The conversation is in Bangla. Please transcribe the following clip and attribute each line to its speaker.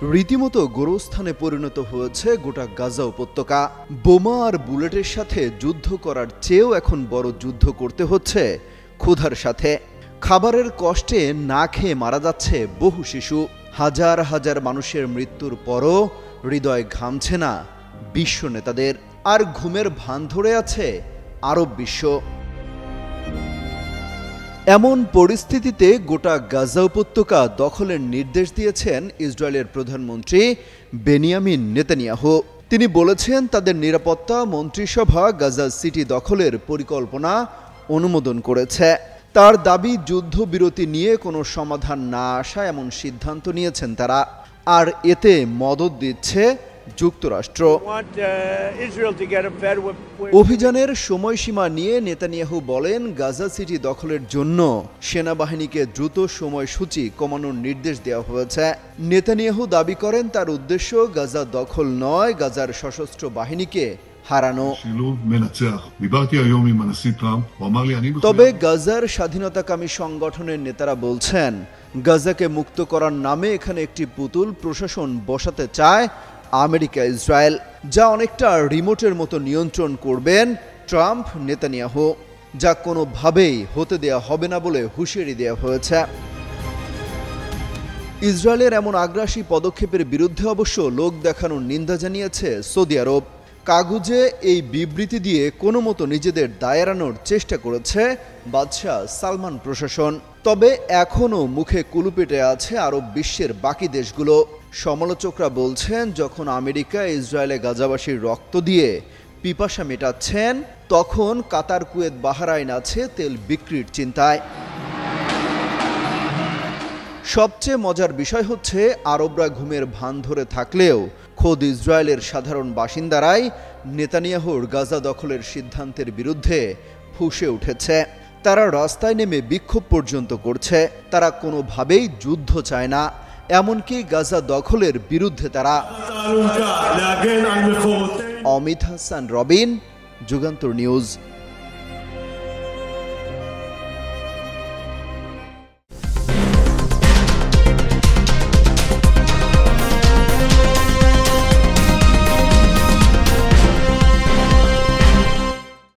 Speaker 1: রীতিমতো গোরস্থানে পরিণত হয়েছে গোটা গাজা উপত্যকা। বোমা আর বুলেটের সাথে যুদ্ধ করার চেয়েও এখন বড় যুদ্ধ করতে হচ্ছে ক্ষুধার সাথে। খাবারের কষ্টে না খেয়ে মারা যাচ্ছে বহু শিশু। হাজার হাজার মানুষের মৃত্যুর পরও হৃদয় ঘামছে না বিশ্ব নেতাদের, আর ঘুমের ভান ধরে আছে আরব বিশ্ব। এমন পরিস্থিতিতে গোটা গাজা উপত্যকা দখলের নির্দেশ দিয়েছেন ইসরায়েলের প্রধানমন্ত্রী বেনিয়ামিন নেতানিয়াহু। তিনি বলেছেন তাদের নিরাপত্তা মন্ত্রিসভা গাজা সিটি দখলের পরিকল্পনা অনুমোদন করেছে। তার দাবি, যুদ্ধবিরতি নিয়ে কোনো সমাধান না আসা এমন সিদ্ধান্ত নিয়েছেন তারা, আর এতে মদদ দিচ্ছে যুক্তরাষ্ট্র। অভিযানের সময়সীমা নিয়ে নেতানিয়াহু বলেন, গাজা সিটি দখলের জন্য সেনাবাহিনীকে দ্রুত সময়সূচি কমানোর নির্দেশ দেওয়া হয়েছে। নেতানিয়াহু দাবি করেন তার উদ্দেশ্য গাজা দখল নয়, গাজার সশস্ত্র বাহিনীকে হারানো। তবে গাজার স্বাধীনতাকামী সংগঠনের নেতারা বলছেন, গাজাকে মুক্ত করার নামে এখানে একটি পুতুল প্রশাসন বসাতে চায় আমেরিকা ইসরায়েল, যা অনেকটা রিমোটের মতো নিয়ন্ত্রণ করবেন ট্রাম্প নেতানিয়াহু, যা কোনোভাবেই হতে দেয়া হবে না বলে হুঁশিয়ারি দেওয়া হয়েছে। ইসরায়েলের এমন আগ্রাসী পদক্ষেপের বিরুদ্ধে অবশ্য লোক দেখানোর নিন্দা জানিয়েছে সৌদি আরব। কাগুজে এই বিবৃতি দিয়ে কোনো মতো নিজেদের দায় এড়ানোর চেষ্টা করেছে বাদশাহ সালমান প্রশাসন। তবে এখনও মুখে কুলুপেটে আছে আরব বিশ্বের বাকি দেশগুলো। সমালোচকরা বলছেন, যখন আমেরিকা ইসরায়েলে গাজাবাসীর রক্ত দিয়ে পিপাসা মেটাচ্ছেন, তখন কাতার, কুয়েত, বাহরাইন আছে তেল বিক্রির চিন্তায়। সবচেয়ে মজার বিষয় হচ্ছে, আরবরা ঘুমের ভান ধরে থাকলেও খোদ ইসরায়েলের সাধারণ বাসিন্দারাই নেতানিয়াহুর গাজা দখলের সিদ্ধান্তের বিরুদ্ধে ফুঁসে উঠেছে। তারা রাস্তায় নেমে বিক্ষোভ পর্যন্ত করছে। তারা কোনোভাবেই যুদ্ধ চায় না, এমনকি গাজা দখলের বিরুদ্ধে তারা। অমিত হাসান, রবিন, যুগান্তর নিউজ।